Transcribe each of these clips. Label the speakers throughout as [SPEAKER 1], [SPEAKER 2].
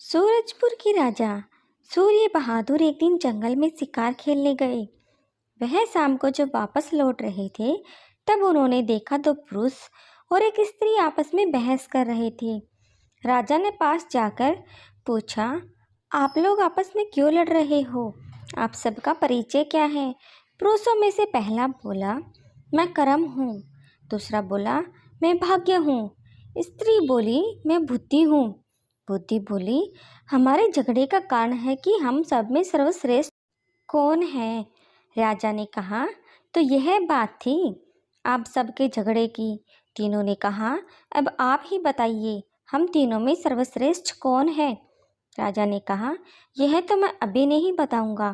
[SPEAKER 1] सूरजपुर के राजा सूर्य बहादुर एक दिन जंगल में शिकार खेलने गए। वह शाम को जब वापस लौट रहे थे तब उन्होंने देखा दो पुरुष और एक स्त्री आपस में बहस कर रहे थे। राजा ने पास जाकर पूछा, आप लोग आपस में क्यों लड़ रहे हो? आप सबका परिचय क्या है? पुरुषों में से पहला बोला, मैं कर्म हूँ। दूसरा बोला, मैं भाग्य हूँ। स्त्री बोली, मैं बुद्धि हूँ। बुद्धि बोली, हमारे झगड़े का कारण है कि हम सब में सर्वश्रेष्ठ कौन है? राजा ने कहा, तो यह बात थी आप सबके झगड़े की। तीनों ने कहा, अब आप ही बताइए, हम तीनों में सर्वश्रेष्ठ कौन है? राजा ने कहा, यह तो मैं अभी नहीं बताऊंगा,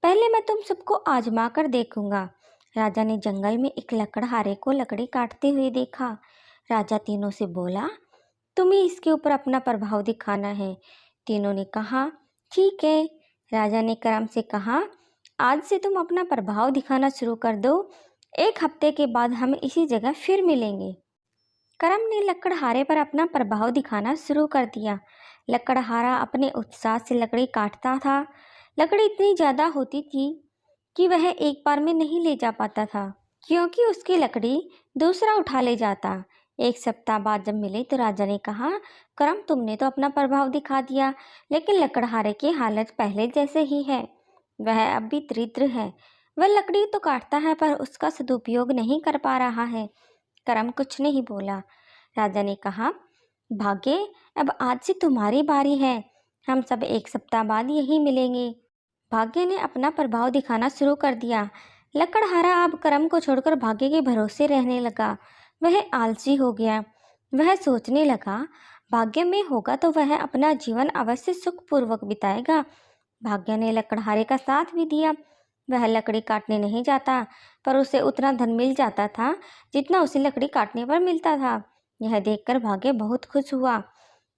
[SPEAKER 1] पहले मैं तुम सबको आजमा कर देखूंगा। राजा ने जंगल में एक लकड़हारे को लकड़ी काटते हुए देखा। राजा तीनों से बोला, तुम्हें इसके ऊपर अपना प्रभाव दिखाना है। तीनों ने कहा, ठीक है। राजा ने कर्म से कहा, आज से तुम अपना प्रभाव दिखाना शुरू कर दो। एक हफ्ते के बाद हम इसी जगह फिर मिलेंगे। कर्म ने लकड़हारे पर अपना प्रभाव दिखाना शुरू कर दिया। लकड़हारा अपने उत्साह से लकड़ी काटता था। लकड़ी इतनी ज़्यादा होती थी कि वह एक बार में नहीं ले जा पाता था, क्योंकि उसकी लकड़ी दूसरा उठा ले जाता। एक सप्ताह बाद जब मिले तो राजा ने कहा, कर्म तुमने तो अपना प्रभाव दिखा दिया, लेकिन लकड़हारे की हालत पहले जैसे ही है। वह अब भी दरिद्र है। वह लकड़ी तो काटता है पर उसका सदुपयोग नहीं कर पा रहा है। कर्म कुछ नहीं बोला। राजा ने कहा, भाग्य, अब आज से तुम्हारी बारी है। हम सब एक सप्ताह बाद यहीं मिलेंगे। भाग्य ने अपना प्रभाव दिखाना शुरू कर दिया। लकड़हारा अब कर्म को छोड़कर भाग्य के भरोसे रहने लगा। वह आलसी हो गया। वह सोचने लगा, भाग्य में होगा तो वह अपना जीवन अवश्य सुखपूर्वक बिताएगा। भाग्य ने लकड़हारे का साथ भी दिया। वह लकड़ी काटने नहीं जाता, पर उसे उतना धन मिल जाता था जितना उसे लकड़ी काटने पर मिलता था। यह देखकर भाग्य बहुत खुश हुआ।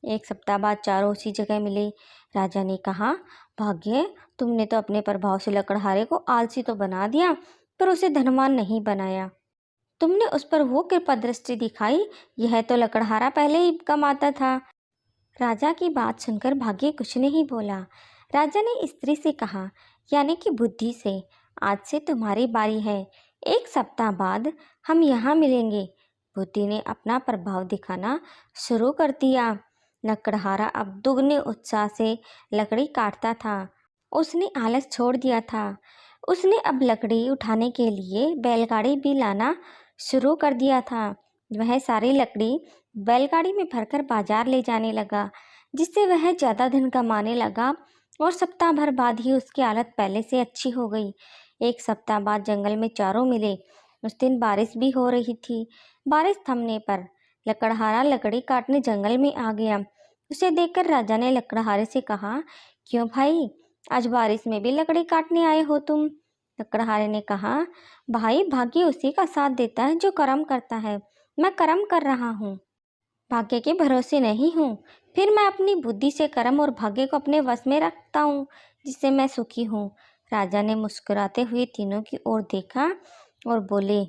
[SPEAKER 1] एक सप्ताह बाद चारों उसी जगह मिले। राजा ने कहा, भाग्य, तुमने तो अपने प्रभाव से लकड़हारे को आलसी तो बना दिया, पर उसे धनवान नहीं बनाया। तुमने उस पर वो कृपा दृष्टि दिखाई, यह तो लकड़हारा पहले ही कमाता था। राजा की बात सुनकर भाग्य कुछ नहीं बोला। राजा ने स्त्री से कहा, यानी कि बुद्धि से, आज से तुम्हारी बारी है। एक सप्ताह बाद हम यहाँ मिलेंगे। बुद्धि ने अपना प्रभाव दिखाना शुरू कर दिया। लकड़हारा अब दुगने उत्साह से लकड़ी काटता था। उसने आलस छोड़ दिया था। उसने अब लकड़ी उठाने के लिए बैलगाड़ी भी लाना शुरू कर दिया था। वह सारी लकड़ी बैलगाड़ी में भरकर बाजार ले जाने लगा, जिससे वह ज़्यादा धन कमाने लगा और सप्ताह भर बाद ही उसकी हालत पहले से अच्छी हो गई। एक सप्ताह बाद जंगल में चारों मिले। उस दिन बारिश भी हो रही थी। बारिश थमने पर लकड़हारा लकड़ी काटने जंगल में आ गया। उसे देखकर राजा ने लकड़हारे से कहा, क्यों भाई, आज बारिश में भी लकड़ी काटने आए हो तुम? लकड़हारे ने कहा, भाई, भाग्य उसी का साथ देता है जो कर्म करता है। मैं कर्म कर रहा हूँ, भाग्य के भरोसे नहीं हूँ। फिर मैं अपनी बुद्धि से कर्म और भाग्य को अपने वश में रखता हूँ, जिससे मैं सुखी हूँ। राजा ने मुस्कुराते हुए तीनों की ओर देखा और बोले,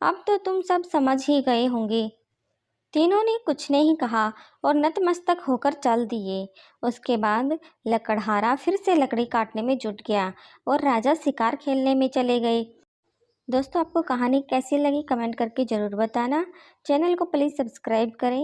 [SPEAKER 1] अब तो तुम सब समझ ही गए होंगे। तीनों ने कुछ नहीं कहा और नतमस्तक होकर चल दिए। उसके बाद लकड़हारा फिर से लकड़ी काटने में जुट गया और राजा शिकार खेलने में चले गए। दोस्तों, आपको कहानी कैसी लगी कमेंट करके ज़रूर बताना। चैनल को प्लीज़ सब्सक्राइब करें।